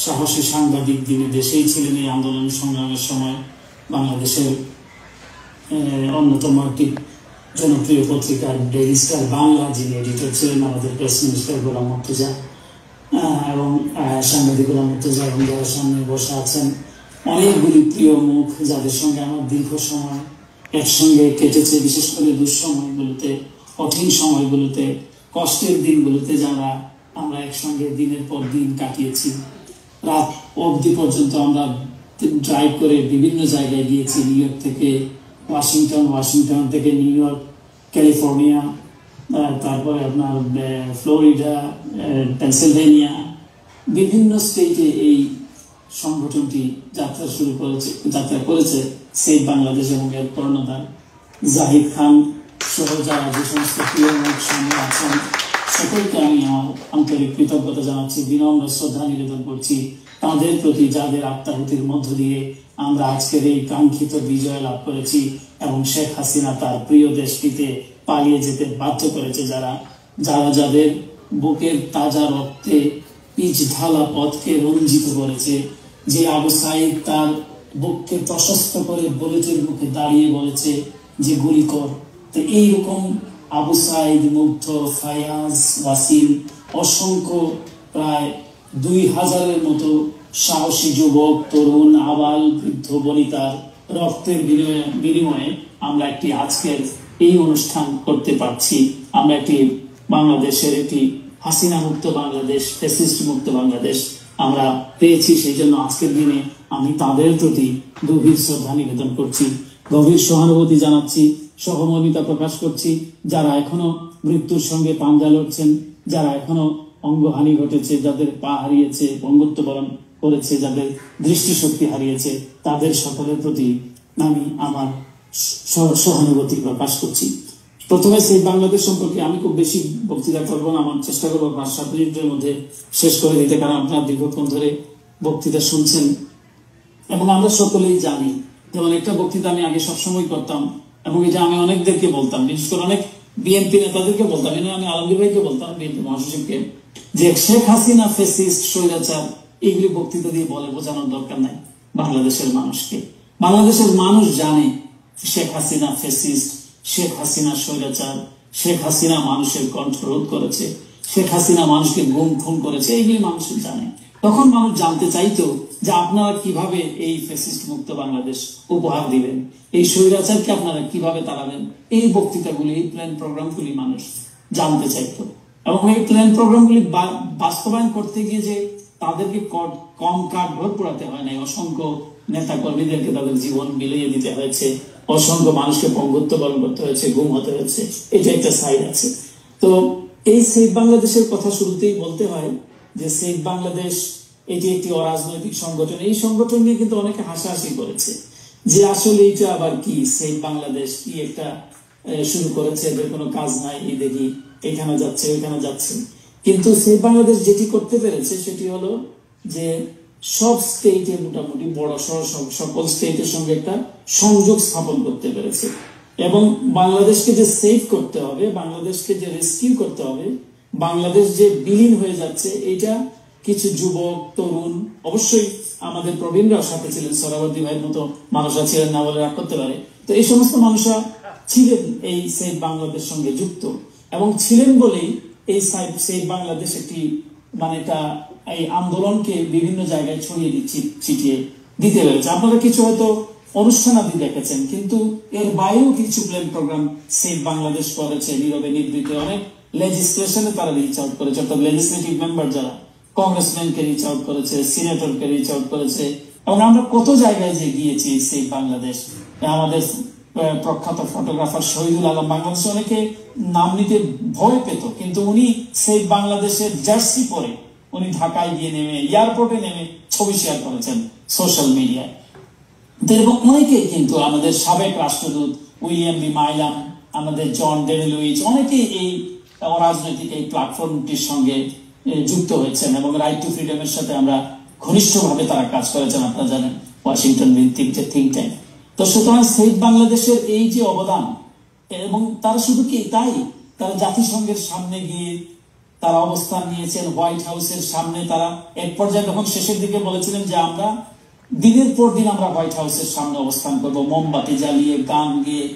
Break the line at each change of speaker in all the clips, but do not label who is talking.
সাহসী সাংবাদিক, তিনি দেশেই ছিলেন এই আন্দোলন সংগ্রামের সময়। বাংলাদেশের অন্যতম একটি জনপ্রিয় পত্রিকা ডেইলি স্টার বাংলা যিনি এডিটর ছিলেন আমাদের প্রেস মিনিস্টার গোলাম মুর্তজা, এবং সাংবাদিক গোলাম মুর্তজা, এবং যারা সামনে বসে আছেন অনেকগুলি প্রিয় মুখ যাদের সঙ্গে আমার দীর্ঘ সময় একসঙ্গে কেটেছে, বিশেষ করে দুঃসময়গুলোতে, কঠিন সময়গুলোতে, কষ্টের দিনগুলোতে যারা আমরা একসঙ্গে দিনের পর দিন কাটিয়েছি। রাত অবধি পর্যন্ত আমরা ড্রাইভ করে বিভিন্ন জায়গায় গিয়েছি, নিউ ইয়র্ক থেকে ওয়াশিংটন, ওয়াশিংটন থেকে নিউ ইয়র্ক, ক্যালিফোর্নিয়া, তারপরে আপনার ফ্লোরিডা, পেনসিলভেনিয়া, বিভিন্ন স্টেটে এই সংগঠনটি যাত্রা করেছে সেভ বাংলাদেশ। এবং এর কর্ণধার জাহিদ খান সহ যারা যে সমস্ত প্রিয় মুখ সামনে আছেন সকলকে আমি আমার আন্তরিক কৃতজ্ঞতা জানাচ্ছি, বিনম্র শ্রদ্ধা নিবেদন করছি তাদের প্রতি, যাদের আত্মাহুতির মধ্য দিয়ে আমরা আজকের এই কাঙ্ক্ষিত বিজয় লাভ করেছি এবং শেখ হাসিনা তার প্রিয় দেশটিতে পালিয়ে যেতে বাধ্য করেছে, যাদের বুকের তাজা রক্তে পিচ ঢালা পথকে রঞ্জিত করেছে, যে আবু সাইদ তার বুককে প্রশস্ত করে বুলেটের মুখে দাঁড়িয়ে বলেছে যে গুলি কর। তো এইরকম আবু সাইদ, মুগ্ধ, ফায়াজ, ওয়াসিম, অসংখ্য প্রায় 2000-এর মতো সাহসী যুবক, তরুণ, আবাল, বৃদ্ধ, বনিতার রক্তের বিনিময়ে আমরা একটি আজকের এই অনুষ্ঠান করতে পারছি। আমরা একটি বাংলাদেশের একটি হাসিনা মুক্ত বাংলাদেশ, ফ্যাসিস্ট মুক্ত বাংলাদেশ আমরা পেয়েছি। সেই জন্য আজকের দিনে আমি তাদের প্রতি গভীর শ্রদ্ধা নিবেদন করছি, গভীর সহানুভূতি জানাচ্ছি, সহমর্মিতা প্রকাশ করছি। যারা এখনো মৃত্যুর সঙ্গে পাঞ্জা লড়ছেন, যারা এখনো অঙ্গহানি ঘটেছে, যাদের পা হারিয়েছে, বঙ্গত্ব বরণ করেছে, যাদের দৃষ্টিশক্তি হারিয়েছে, তাদের সকলের প্রতি আমি আমার সহানুভূতি প্রকাশ করছি। প্রথমে সেই বাংলাদেশ সম্পর্কে আমি খুব বেশি বক্তৃতা করবো না, আমার চেষ্টা করবো 5-7 মিনিটের মধ্যে শেষ করে দিতে, কারণ আপনারা দীর্ঘক্ষণ ধরে বক্তৃতা শুনছেন এবং আমরা সকলেই জানি। যেমন একটা বক্তৃতা আমি আগে সবসময় করতাম এবং এটা আমি অনেকদেরকে বলতাম, বিশেষ করে অনেক বিএনপি নেতাদেরকে বলতাম, আমি আলমগীর ভাইকে বলতাম, বিএনপি মহাসচিবকে, যে শেখ হাসিনা ফ্যাসিস্ট, স্বৈরাচার, এইগুলি বক্তৃতা দিয়ে বলে বোঝানোর দরকার নাই বাংলাদেশের মানুষকে। বাংলাদেশের মানুষ জানে শেখ হাসিনা ফ্যাসিস্ট, শেখ হাসিনা স্বৈরাচার, শেখ হাসিনা মানুষের কণ্ঠরোধ করেছে, শেখ হাসিনা মানুষকে গুম খুন করেছে, এইগুলি মানুষ জানে। তখন মানুষ জানতে চাইতো যে আপনারা কিভাবে এই ফ্যাসিস্ট মুক্ত বাংলাদেশ উপহার দিবেন, এই স্বৈরাচারকে আপনারা কিভাবে তাড়াবেন। এই বক্তৃতাগুলি, এই প্ল্যান প্রোগ্রামগুলি মানুষ জানতে চাইতো এবং এই প্ল্যান প্রোগ্রামগুলি বাস্তবায়ন করতে গিয়ে যে তাদেরকে কম কাঠ ভর পোড়াতে হয় নাই, অসংখ্য নেতা কর্মীদেরকে তাদের জীবন বিলিয়ে দিতে হয়েছে, অসংখ্য মানুষকে পঙ্গুত্ব বরণ করতে হয়েছে, গুম হতে হয়েছে, এটা একটা সাইড আছে। তো এই সেভ বাংলাদেশের কথা শুরুতেই বলতে হয় যে সেভ বাংলাদেশ এটি একটি অরাজনৈতিক সংগঠন। এই সংগঠন নিয়ে কিন্তু অনেকে হাসাহাসি করেছে যে আসলে এটা আবার কি, সেভ বাংলাদেশ কি একটা শুরু করেছে, এদের কোনো কাজ নাই, এই দেখি এখানে যাচ্ছে ওইখানে যাচ্ছে। কিন্তু সেভ বাংলাদেশ যেটি করতে পেরেছে সেটি হলো যে সব স্টেটে, মোটামুটি বড় সকল স্টেটের সঙ্গে একটা সংযোগ স্থাপন করতে পেরেছে এবং বাংলাদেশকে যে সেভ করতে হবে, বাংলাদেশকে যে রেস্কিউ করতে হবে, বাংলাদেশ যে বিলীন হয়ে যাচ্ছে, এটা কিছু যুবক, তরুণ, অবশ্যই আমাদের প্রবীণরাও সাথে ছিলেন, সরাবর্দী ভাইয়ের মতো মানুষরা ছিলেন না বলে রাগ করতে পারে। তো এই সমস্ত মানুষরা ছিলেন এই সেভ বাংলাদেশ সঙ্গে যুক্ত এবং ছিলেন বলেই এই সেভ বাংলাদেশ একটি এটা এই আন্দোলনকে বিভিন্ন জায়গায় ছড়িয়ে ছিটিয়ে দিতে পেরেছে। আপনারা কিছু হয়তো অনুষ্ঠানাদি দেখেছেন, কিন্তু এর বাইরেও কিছু প্ল্যান প্রোগ্রাম সেভ বাংলাদেশ করেছে, নীরবে নিবৃত্তে অনেক লেজিসলেশনে তারা রিচ আউট করেছে, অর্থাৎ লেজিসলেটিভ মেম্বার যারা কংগ্রেসম্যানকে রিচ আউট করেছে, সিনেটরকে রিচ আউট করেছে এবং আমরা কত জায়গায় যে গিয়েছি সেভ বাংলাদেশ। আমাদের প্রখ্যাত ফটোগ্রাফার শহীদুল আলম, বাংলাদেশে অনেকে নাম নিতে ভয় পেত, কিন্তু উনি সেভ বাংলাদেশের জার্সি পরে উনি ঢাকায় গিয়ে নেমে, এয়ারপোর্টে নেমে ছবি শেয়ার করেছেন সোশ্যাল মিডিয়ায়। এবং অনেকেই কিন্তু আমাদের সাবেক রাষ্ট্রদূত উইলিয়াম বি মাইলাম, আমাদের জন ডেভিলুইচ, অনেকেই এই অরাজনৈতিক এই প্ল্যাটফর্মটির সঙ্গে যুক্ত হয়েছেন এবং রাইট টু ফ্রিডমের সাথে আমরা ঘনিষ্ঠভাবে তারা কাজ করেছেন, আপনারা জানেন, ওয়াশিংটন ভিত্তিক যে থিঙ্ক ট্যাঙ্ক। তো সুতরাং সেভ বাংলাদেশের এই যে অবদান, এবং তারা শুধু কি তাই, তারা জাতিসংঘের সামনে গিয়ে তারা অবস্থান নিয়েছেন হোয়াইট হাউসের সামনে। তারা এক পর্যায়ে যখন শেষের দিকে বলেছিলেন যে আমরা দিনের পর দিন আমরা হোয়াইট হাউসের সামনে অবস্থান করব, মোমবাতি জ্বালিয়ে, গান গেয়ে,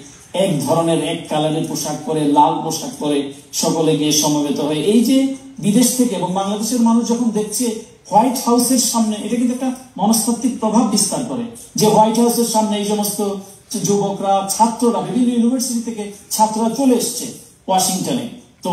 এক ধরনের এক কালারের পোশাক পরে, লাল পোশাক পরে সকলে গিয়ে সমবেত হয়ে। এই যে বিদেশ থেকে এবং বাংলাদেশের মানুষ যখন দেখছে হোয়াইট হাউসের সামনে, এটা কিন্তু একটা মনস্তাত্ত্বিক প্রভাব বিস্তার করে যে হোয়াইট হাউসের সামনে এই সমস্ত যুবকরা, ছাত্ররা, বিভিন্ন ইউনিভার্সিটি থেকে ছাত্ররা চলে এসছে ওয়াশিংটনে। তো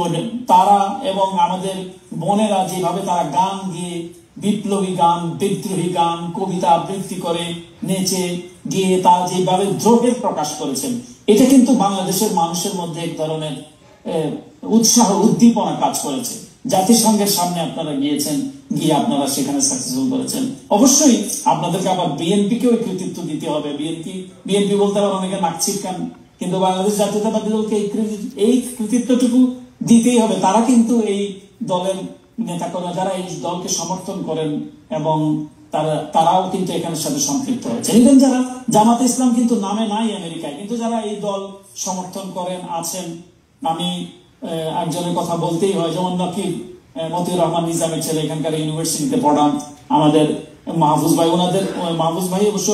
তারা এবং আমাদের বোনেরা যেভাবে তারা গান গিয়ে, বিপ্লবী গান, বিদ্রোহী গান, কবিতা আবৃত্তি করে, নেচে গিয়ে তারা যেভাবে দ্রোহের প্রকাশ করেছেন, এটা কিন্তু বাংলাদেশের মানুষের মধ্যে এক ধরনের উৎসাহ, উদ্দীপনা কাজ করেছে। জাতিসংঘের সামনে আপনারা গিয়েছেন, গিয়ে আপনারা সেখানে সাকসেসফুল করেছেন। অবশ্যই আপনাদেরকে আবার বিএনপিকেও কৃতিত্ব দিতে হবে। বিএনপি বলতে আবার অনেকে নাক ছিটকান, কিন্তু বাংলাদেশ জাতীয়তাবাদী দলকে এই কৃতিত্বটুকু দিতেই হবে। তারা কিন্তু এই দলের নেতাকর্মী, যারা এই দলকে সমর্থন করেন এবং তারাও কিন্তু এখানের সাথে সম্পৃক্ত হয়েছে। ইভেন যারা জামাতে ইসলাম কিন্তু নামে নাই আমেরিকায়, কিন্তু যারা এই দল সমর্থন করেন আছেন। আমি একজনের কথা বলতেই হয়, যেমন নাকি মতিউর রহমান নিজামের ছেলে, এখানকার ইউনিভার্সিটিতে পড়ান, আমাদের মাহফুজ ভাই। ওনাদের মাহফুজ ভাই অবশ্য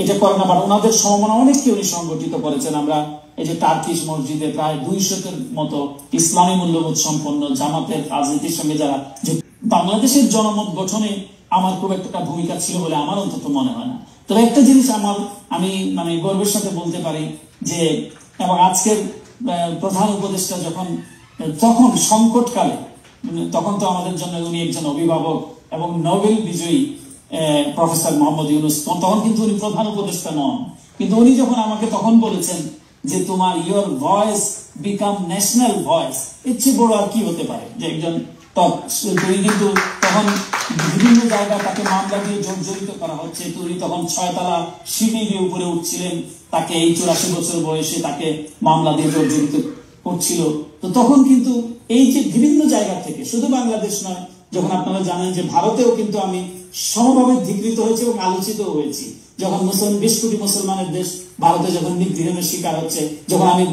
এটা করেন, আবার ওনাদের সমমনা অনেককে উনি সংগঠিত করেছেন। আমরা এই যে টার্কিশ মসজিদে প্রায় 200-এর মতো ইসলামী মূল্যবোধ সম্পন্ন জামাতের রাজনীতির সঙ্গে যারা, বাংলাদেশের জনমত গঠনে আমার খুব একটা ভূমিকা ছিল বলে আমার অন্তত মনে হয় না। তবে একটা জিনিস আমি মানে গর্বের সাথে বলতে পারি যে, এবং আজকের প্রধান উপদেষ্টা তখন সংকটকালে, তখন তো আমাদের জন্য উনি একজন অভিভাবক এবং নোবেল বিজয়ী প্রফেসর মোহাম্মদ ইউনূস, তখন কিন্তু উনি প্রধান উপদেষ্টা নন, কিন্তু উনি যখন আমাকে তখন বলেছেন যে তোমার your voice become national voice, এর চেয়ে বড় আর কি হতে পারে। যে একজন তুই কিন্তু তখন বিভিন্ন জায়গায় তাকে মামলা দিয়ে জর্জরিত করা হচ্ছে, তুই তখন 6 তলা সিঁড়ি দিয়ে উপরে উঠছিলেন, তাকে এই 84 বছর বয়সে তাকে মামলা দিয়ে জর্জরিত করছিল। তো তখন কিন্তু এই যে বিভিন্ন জায়গা থেকে, শুধু বাংলাদেশ নয়, যখন আপনারা জানেন যে ভারতেও কিন্তু আমি সমভাবে ধিকৃত হয়েছে এবং আলোচিত হয়েছি। যখন 20 কোটি মুসলমানের দেশ ভারতে যখন নিপীড়নের শিকার হচ্ছে, যখন আমি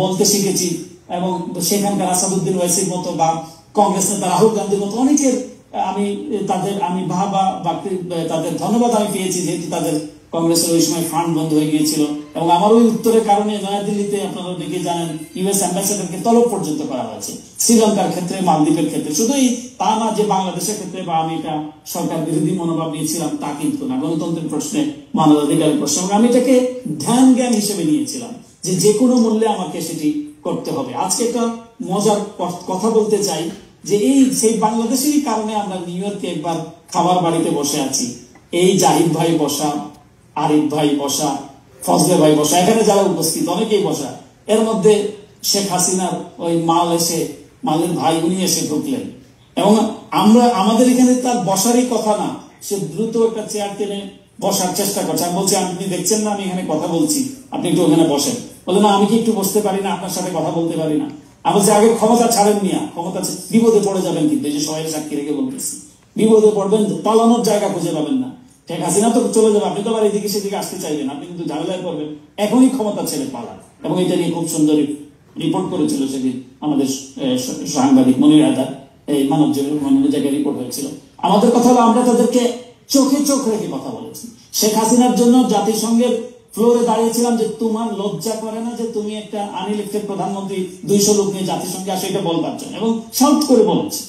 বলতে শিখেছি, এবং সেখানকার আসাদুদ্দিন ওয়াইসির মতো বা কংগ্রেস নেতা রাহুল গান্ধীর মতো অনেকের আমি তাদের ধন্যবাদ আমি পেয়েছি, যেহেতু তাদের কংগ্রেসের ওই সময় ফান্ড বন্ধ হয়ে গিয়েছিল। এবং আমার ওই উত্তরের কারণে নয়াদিল্লিতে আপনারা দেখে জানেন ইউএস অ্যাম্বাসেডারকে তলব পর্যন্ত করা হয়েছে, শ্রীলঙ্কার ক্ষেত্রে, মালদ্বীপের ক্ষেত্রে। শুধুই তা না যে বাংলাদেশের ক্ষেত্রে বা আমি এটা সরকার বিরোধী মনোভাব নিয়েছিলাম, তা কিন্তু না। গণতন্ত্রের প্রশ্নে, মানবাধিকারের প্রশ্নে, এবং আমি এটাকে ধ্যান জ্ঞান হিসেবে নিয়েছিলাম যে কোনো মূল্যে আমাকে সেটি করতে হবে। আজকে একটা মজার কথা বলতে চাই যে সেই বাংলাদেশেরই কারণে আমরা নিউ ইয়র্কে একবার খাবার বাড়িতে বসে আছি। এই জাহিদ ভাই বসা, আরিফ ভাই বসা, ফজলে ভাই বসা, এখানে যারা উপস্থিত অনেকেই বসা। এর মধ্যে শেখ হাসিনার ওই মালের ভাই উনি এসে ঢুকলেন, এবং আমাদের এখানে তার বসারই কথা না, সে দ্রুত একটা চেয়ার টেনে বসার চেষ্টা করছে। আমি বলছি, আপনি দেখছেন না আমি এখানে কথা বলছি, আপনি একটু ওখানে বসেন। বলে না, আমি কি একটু বসতে পারি না, আপনার সাথে কথা বলতে পারি না? আমি বলছি, আগে ক্ষমতা ছাড়েন নিয়া, ক্ষমতা বিপদে পড়ে যাবেন, কিন্তু এই যে সবাই সাক্ষী রেখে বলতেছি, বিপদে পড়বেন, পালানোর জায়গা খুঁজে পাবেন না। শেখ হাসিনা তো চলে যাবে, আপনি তো আবার এদিকে সেদিকে আসতে চাইবেন, আপনি কিন্তু ঝামেলায় পড়বেন, এখনই ক্ষমতা ছেড়ে পালান। এবং এটা নিয়ে খুব সুন্দর রিপোর্ট করেছিল সেদিন আমাদের সাংবাদিক মনির আদার, এই মানব জায়গায় রিপোর্ট হয়েছিল। আমাদের কথা হলো, আমরা তাদেরকে চোখে চোখ রেখে কথা বলেছি। শেখ হাসিনার জন্য জাতিসংঘের ফ্লোরে দাঁড়িয়েছিলাম যে তোমার লজ্জা করে না যে তুমি একটা আনইলেক্টেড প্রধানমন্ত্রী 200 লোক নিয়ে জাতিসংঘে আসে, এটা বলবার জন্য, এবং শাউট করে বলেছি।